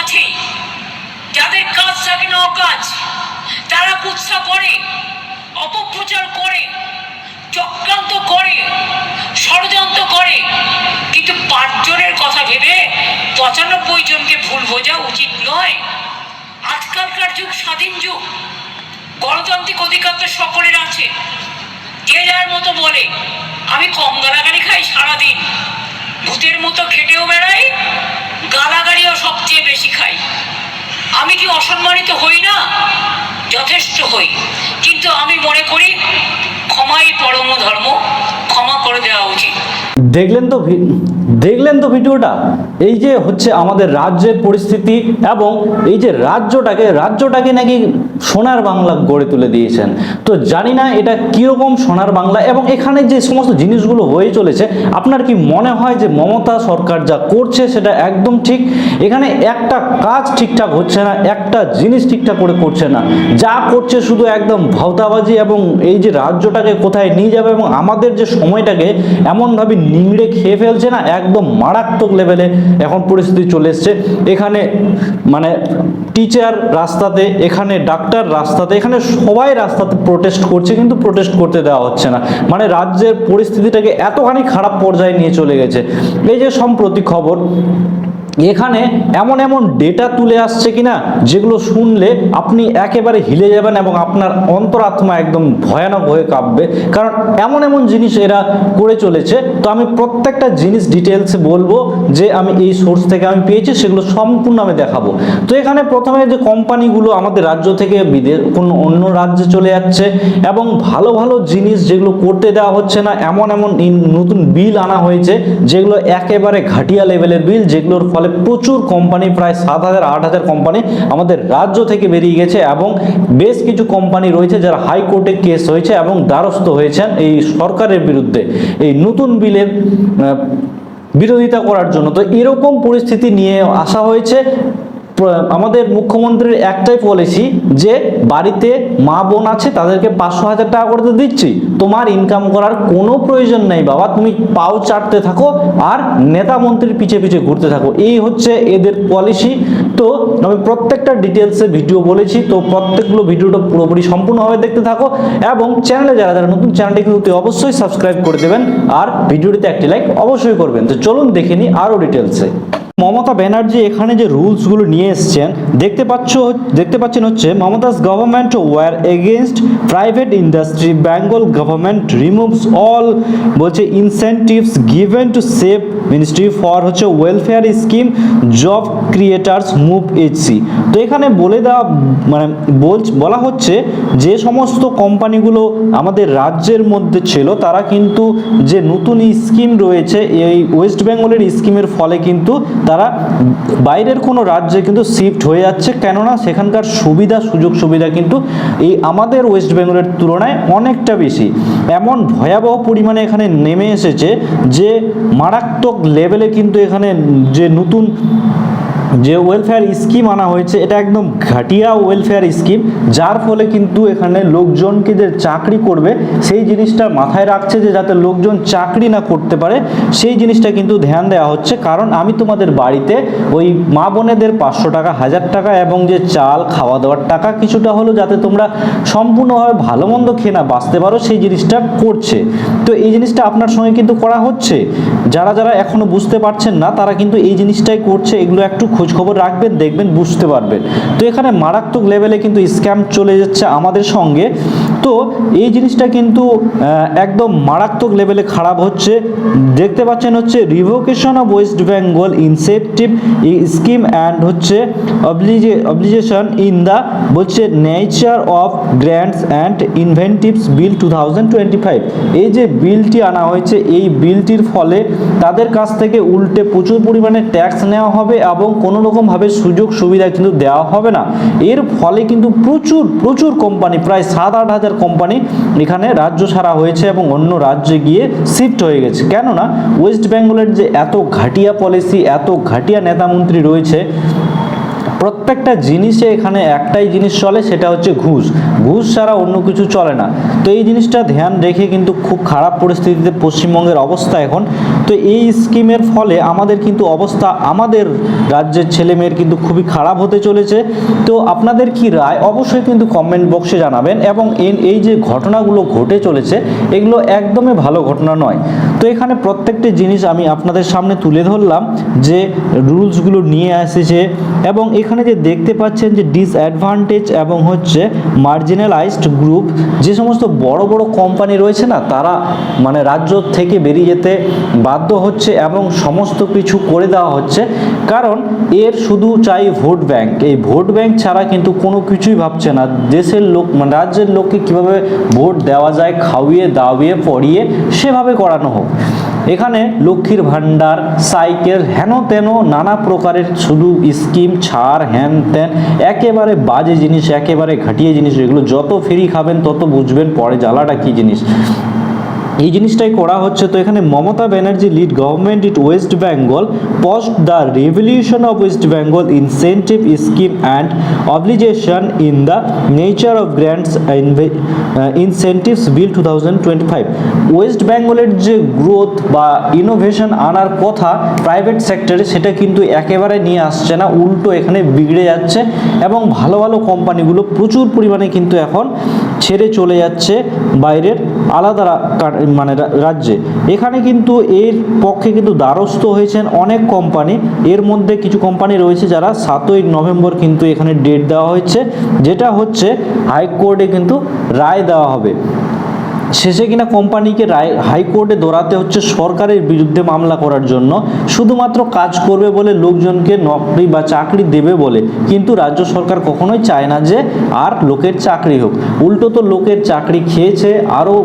আছে, যাদের কাজ থাকে না অকাজ, তারা কুৎসা করে, অপপ্রচার করে, চক্রান্ত করে, ষড়যন্ত্র করে, কিন্তু 5 জনের কথা ভেবে 95 জনকে ভুল বোঝা উচিত নয়। আজকালকার যুগ স্বাধীন যুগ, গণতান্ত্রিক অধিকার তো সকলের আছে। যে যার মতো বলে, আমি কম গালাগালি খাই সারাদিন, ভূতের মতো খেটেও বেড়াই, গালাগালিও সবচেয়ে বেশি খাই। আমি কি অসম্মানিত হই না? যথেষ্ট হই, কিন্তু আমি মনে করি ক্ষমাই পরম ধর্ম, ক্ষমা করে দেওয়া উচিত। দেখলেন তো ভিডিওটা। এই যে হচ্ছে আমাদের রাজ্যের পরিস্থিতি, এবং এই যে রাজ্যটাকে নাকি সোনার বাংলা গড়ে তুলে দিয়েছেন। তো জানি না এটা কিরকম সোনার বাংলা, এবং এখানে যে সমস্ত জিনিসগুলো হয়ে চলেছে, আপনার কি মনে হয় যে মমতা সরকার যা করছে সেটা একদম ঠিক? এখানে একটা কাজ ঠিকঠাক হচ্ছে না, একটা জিনিস ঠিকঠাক করে করছে না, যা করছে শুধু একদম ভাওতাবাজি, এবং এই যে রাজ্যটাকে কোথায় নিয়ে যাবে এবং আমাদের যে সময়টাকে এমনভাবে নিংড়ে খেয়ে ফেলছে না, একদম মারাত্মক লেভেলে এখন পরিস্থিতি চলে এসছে। এখানে মানে টিচার রাস্তাতে, এখানে ডাক্তার রাস্তাতে, এখানে সবাই রাস্তাতে প্রোটেস্ট করছে, কিন্তু প্রোটেস্ট করতে দেওয়া হচ্ছে না। মানে রাজ্যের পরিস্থিতিটাকে এতখানি খারাপ পর্যায়ে নিয়ে চলে গেছে। এই যে সম্প্রতি খবর, এখানে এমন এমন ডেটা তুলে আসছে কিনা যেগুলো শুনলে আপনি একেবারে হিলে যাবেন এবং আপনার অন্তরাত্মা একদম ভয়ানক হয়ে কাঁপবে, কারণ এমন এমন জিনিস এরা করে চলেছে। তো আমি প্রত্যেকটা জিনিস ডিটেলসে বলবো, যে আমি এই সোর্স থেকে আমি পেয়েছি, সেগুলো সম্পূর্ণ আমি দেখাবো। তো এখানে প্রথমে যে কোম্পানিগুলো আমাদের রাজ্য থেকে কোনো অন্য রাজ্যে চলে যাচ্ছে, এবং ভালো ভালো জিনিস যেগুলো করতে দেওয়া হচ্ছে না, এমন এমন নতুন বিল আনা হয়েছে যেগুলো একেবারে ঘাটিয়া লেভেলের বিল, যেগুলোর ফলে প্রচুর কোম্পানি, প্রায় 7,000-8,000 কোম্পানি আমাদের রাজ্য থেকে বেরিয়ে গেছে, এবং বেশ কিছু কোম্পানি রয়েছে যারা হাইকোর্টে কেস হয়েছে এবং দ্বারস্থ হয়েছেন এই সরকারের বিরুদ্ধে এই নতুন বিলের বিরোধিতা করার জন্য। তো এরকম পরিস্থিতি নিয়ে আসা হয়েছে। আমাদের মুখ্যমন্ত্রীর একটাই পলিসি, যে বাড়িতে মা বোন আছে তাদেরকে 500,000 টাকা করে দিচ্ছি, তোমার ইনকাম করার কোনো প্রয়োজন নেই বাবা, তুমি পাও চাটতে থাকো আর নেতা মন্ত্রীর পিছে পিছে ঘুরতে থাকো, এই হচ্ছে এদের পলিসি। তো আমি প্রত্যেকটা ডিটেলসে ভিডিও বলেছি, তো প্রত্যেকগুলো ভিডিওটা পুরোপুরি সম্পূর্ণভাবে দেখতে থাকো, এবং চ্যানেলে যারা যারা নতুন, চ্যানেলটি কিন্তু অবশ্যই সাবস্ক্রাইব করে দেবেন, আর ভিডিওটিতে একটি লাইক অবশ্যই করবেন। তো চলুন দেখে নিই আরও ডিটেলসে। মমতা ব্যানার্জি এখানে যে রুলসগুলো নিয়ে এসছেন, দেখতে পাচ্ছেন হচ্ছে, Mamata's government war against private industry, Bengal government removes all, বলছে incentives given to save ministry for হচ্ছে welfare scheme, job creators move HC. তো এখানে বলা হচ্ছে যে সমস্ত কোম্পানিগুলো আমাদের রাজ্যের মধ্যে ছিল, তারা কিন্তু যে নতুন স্কিম রয়েছে, এই ওয়েস্ট বেঙ্গলের স্কিমের ফলে কিন্তু তারা বাইরের কোনো রাজ্যে কিন্তু শিফট হয়ে যাচ্ছে, কেননা সেখানকার সুযোগ সুবিধা কিন্তু এই আমাদের ওয়েস্ট বেঙ্গলের তুলনায় অনেকটা বেশি। এমন ভয়াবহ পরিমাণে এখানে নেমে এসেছে যে মারাত্মক লেভেলে কিন্তু এখানে যে নতুন যে ওয়েলফেয়ার স্কিম আনা হয়েছে, এটা একদম ঘাটিয়া ওয়েলফেয়ার স্কিম, যার ফলে কিন্তু এখানে লোকজনকে যে চাকরি করবে সেই জিনিসটা মাথায় রাখছে, যে যাতে লোকজন চাকরি না করতে পারে সেই জিনিসটা কিন্তু ধ্যান দেওয়া হচ্ছে। কারণ আমি তোমাদের বাড়িতে ওই মা বোনেদের 500 টাকা, 1000 টাকা, এবং যে চাল খাওয়া দাওয়ার টাকা কিছুটা হলো, যাতে তোমরা সম্পূর্ণভাবে ভালো মন্দ খেয়ে না বাঁচতে পারো, সেই জিনিসটা করছে। তো এই জিনিসটা আপনার সঙ্গে কিন্তু করা হচ্ছে। যারা যারা এখনো বুঝতে পারছেন না, তারা কিন্তু এই জিনিসটাই করছে। এগুলো একটু খোঁজ খবর রাখবেন, দেখবেন, বুঝতে পারবেন। তো এখানে মারাত্মক লেভেলে কিন্তু স্ক্যাম চলে যাচ্ছে আমাদের সঙ্গে। তো এই জিনিসটা কিন্তু একদম মারাত্মক লেভেলে খারাপ হচ্ছে। দেখতে পাচ্ছেন হচ্ছে revocation of West Bengal incentive scheme and হচ্ছে অবলিগেশন ইন দ্য বলছে নেচার অফ গ্র্যান্টস অ্যান্ড ইনভেন্টিভস বিল 2025। এই যে বিলটি আনা হয়েছে, এই বিলটির ফলে তাদের কাছ থেকে উল্টে প্রচুর পরিমাণে ট্যাক্স নেওয়া হবে, এবং কোনো রকমভাবে সুযোগ সুবিধা কিন্তু দেওয়া হবে না। এর ফলে কিন্তু প্রচুর কোম্পানি, প্রায় 7-8 হাজার কোম্পানি এখানে রাজ্য ছাড়া হয়েছে এবং অন্য রাজ্যে গিয়ে শিফট হয়ে গেছে। কেননা ওয়েস্ট বেঙ্গলের যে এত ঘাটিয়া পলিসি, এত ঘাটিয়া নেতামন্ত্রী রয়েছে, প্রত্যেকটা জিনিসে এখানে একটাই জিনিস চলে, সেটা হচ্ছে ঘুষ। ঘুষ ছাড়া অন্য কিছু চলে না। তো এই জিনিসটা ধ্যান রেখে কিন্তু খুব খারাপ পরিস্থিতিতে পশ্চিমবঙ্গের অবস্থা এখন। তো এই স্কিমের ফলে আমাদের কিন্তু অবস্থা, আমাদের রাজ্যের ছেলেমেয়ের কিন্তু খুবই খারাপ হতে চলেছে। তো আপনাদের কি রায় অবশ্যই কিন্তু কমেন্ট বক্সে জানাবেন। এবং এই যে ঘটনাগুলো ঘটে চলেছে এগুলো একদমই ভালো ঘটনা নয়। তো এখানে প্রত্যেকটি জিনিস আমি আপনাদের সামনে তুলে ধরলাম যে রুলসগুলো নিয়ে এসেছে। এবং এখানে যে দেখতে পাচ্ছেন যে ডিসঅ্যাডভান্টেজ এবং হচ্ছে মার্জিনালাইজড গ্রুপ, যে সমস্ত বড় বড় কোম্পানি রয়েছে না, তারা মানে রাজ্য থেকে বেরিয়ে যেতে বাধ্য হচ্ছে এবং সমস্ত কিছু করে দেওয়া হচ্ছে। কারণ এর শুধু চাই ভোট ব্যাংক। এই ভোট ব্যাংক ছাড়া কিন্তু কোনো কিছুই ভাবছে না। দেশের লোক মানে রাজ্যের লোককে কীভাবে ভোট দেওয়া যায়, খাওয়িয়ে দাওয়িয়ে পড়িয়ে সেভাবে করানো হোক। এখানে লক্ষ্মীর ভাণ্ডার, সাইকেল, হেন তেন নানা প্রকারের শুধু স্কিম, ছাড়, হ্যান ত্যান, একেবারে বাজে জিনিস, একেবারে ঘাটিয়ে জিনিস। এগুলো যত ফ্রি খাবেন তত বুঝবেন পরে জ্বালাটা কী জিনিস। এই জিনিসটাই করা হচ্ছে। তো এখানে Mamata Banerjee lead government it West Bengal post the revolution of West Bengal incentive scheme and obligation in the nature of grants incentives bill 2025। West বেঙ্গলের যে গ্রোথ বা ইনোভেশন আনার কথা প্রাইভেট সেক্টরে, সেটা কিন্তু একেবারে নিয়ে আসছে না, উল্টো এখানে বিগড়ে যাচ্ছে। এবং ভালো ভালো কোম্পানিগুলো প্রচুর পরিমাণে কিন্তু এখন ছেড়ে চলে যাচ্ছে বাইরের আলাদা মানে রাজ্যে। এখানে কিন্তু এর পক্ষে কিন্তু দ্বারস্থ হয়েছেন অনেক কোম্পানি। এর মধ্যে কিছু কোম্পানি রয়েছে যারা 7ই নভেম্বর কিন্তু এখানে ডেট দেওয়া হয়েছে, যেটা হচ্ছে হাইকোর্টে কিন্তু রায় দেওয়া হবে। শেষে কিনা কোম্পানিকে হাইকোর্টে দৌড়াতে হচ্ছে সরকারের বিরুদ্ধে মামলা করার জন্য, শুধুমাত্র কাজ করবে বলে, লোকজনকে নকরি বা চাকরি দেবে বলে। কিন্তু রাজ্য সরকার কখনোই চায় না যে আর লোকের চাকরি হোক, উল্টো তো লোকের চাকরি খেয়েছে, আরও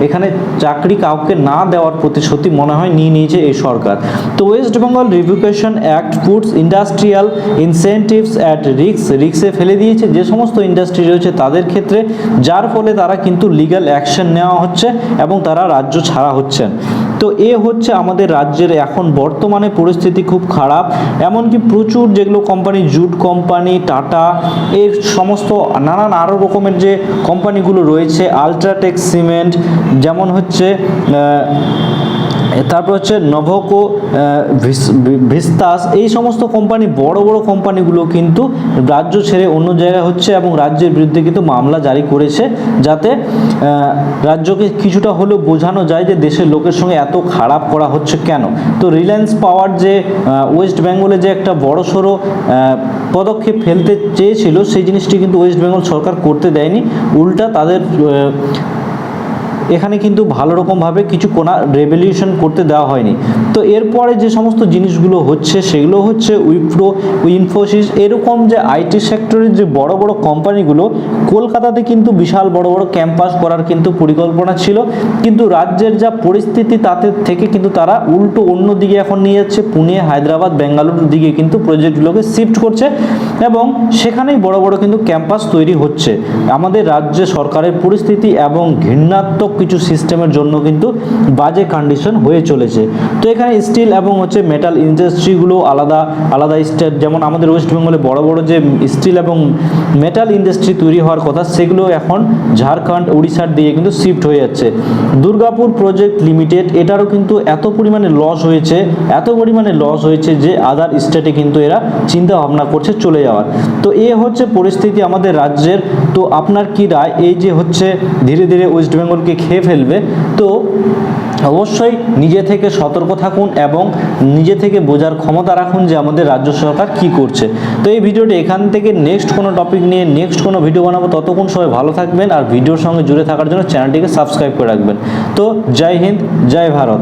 এখানে চাকরি কাউকে না দেওয়ার প্রতিশ্রুতি মনে হয় নিয়ে নিয়েছে এই সরকার। তো west Bengal revocation act puts industrial incentives at রিক্সে ফেলে দিয়েছে যে সমস্ত ইন্ডাস্ট্রি রয়েছে তাদের ক্ষেত্রে, যার ফলে তারা কিন্তু লিগ্যাল অ্যাকশন নেওয়া হচ্ছে এবং তারা রাজ্য ছাড়া হচ্ছেন। তো এ হচ্ছে আমাদের রাজ্যের এখন বর্তমানে পরিস্থিতি খুব খারাপ। এমনকি প্রচুর যেগুলো কোম্পানি, জুট কোম্পানি, টাটা, এর সমস্ত নানান আরও রকমের যে কোম্পানিগুলো রয়েছে, আলট্রাটেক সিমেন্ট, যেমন হচ্ছে তারপর হচ্ছে নভোকো, ভিস্তাস, এই সমস্ত কোম্পানি, বড় বড় কোম্পানিগুলো কিন্তু রাজ্য ছেড়ে অন্য জায়গায় হচ্ছে এবং রাজ্যের বিরুদ্ধে কিন্তু মামলা জারি করেছে, যাতে রাজ্যকে কিছুটা হলেও বোঝানো যায় যে দেশের লোকের সঙ্গে এত খারাপ করা হচ্ছে কেন। তো রিলায়েন্স পাওয়ার যে ওয়েস্ট বেঙ্গলে যে একটা বড়সড় পদক্ষেপ ফেলতে চেয়েছিল, সেই জিনিসটি কিন্তু ওয়েস্ট বেঙ্গল সরকার করতে দেয়নি, উল্টা তাদের এখানে কিন্তু ভালো রকমভাবে কিছু কোনো রেভলিউশন করতে দেওয়া হয়নি। তো এরপরে যে সমস্ত জিনিসগুলো হচ্ছে সেগুলো হচ্ছে উইপ্রো, ইনফোসিস, এরকম যে আইটি সেক্টরের যে বড় বড় কোম্পানিগুলো, কলকাতাতে কিন্তু বিশাল বড় বড় ক্যাম্পাস করার কিন্তু পরিকল্পনা ছিল, কিন্তু রাজ্যের যা পরিস্থিতি তাতে থেকে কিন্তু তারা উল্টো অন্য দিকে এখন নিয়ে যাচ্ছে, পুনে, হায়দ্রাবাদ, বেঙ্গালুরুর দিকে কিন্তু প্রজেক্টগুলোকে শিফট করছে এবং সেখানেই বড় বড় কিন্তু ক্যাম্পাস তৈরি হচ্ছে। আমাদের রাজ্যে সরকারের পরিস্থিতি এবং ঘৃণাত্মক কিছু সিস্টেমের জন্য কিন্তু বাজে কন্ডিশন হয়ে চলেছে। তো এখানে স্টিল এবং হচ্ছে মেটাল ইন্ডাস্ট্রিগুলো আলাদা আলাদা স্টেট, যেমন আমাদের ওয়েস্ট বেঙ্গলে বড় বড় যে স্টিল এবং মেটাল ইন্ডাস্ট্রি তৈরি হওয়ার কথা, সেগুলো এখন ঝাড়খণ্ড, উড়িষ্যার দিকে কিন্তু শিফট হয়ে যাচ্ছে। দুর্গাপুর প্রজেক্ট লিমিটেড, এটারও কিন্তু এত পরিমাণে লস হয়েছে যে আদার স্টেটে কিন্তু এরা চিন্তা ভাবনা করছে চলে যাওয়ার। তো এ হচ্ছে পরিস্থিতি আমাদের রাজ্যের। তো আপনার কি রায়? এই যে হচ্ছে ধীরে ধীরে ওয়েস্ট বেঙ্গলকে খেয়ে ফেলবে, তো অবশ্যই নিজে থেকে সতর্ক থাকুন এবং নিজে থেকে বোঝার ক্ষমতা রাখুন যে আমাদের রাজ্য সরকার কি করছে। তো এই ভিডিওটি এখান থেকে নেক্সট কোনো টপিক নিয়ে নেক্সট কোনো ভিডিও বানাবো, ততক্ষণ সবাই ভালো থাকবেন আর ভিডিওর সঙ্গে জুড়ে থাকার জন্য চ্যানেলটিকে সাবস্ক্রাইব করে রাখবেন। তো জয় হিন্দ, জয় ভারত।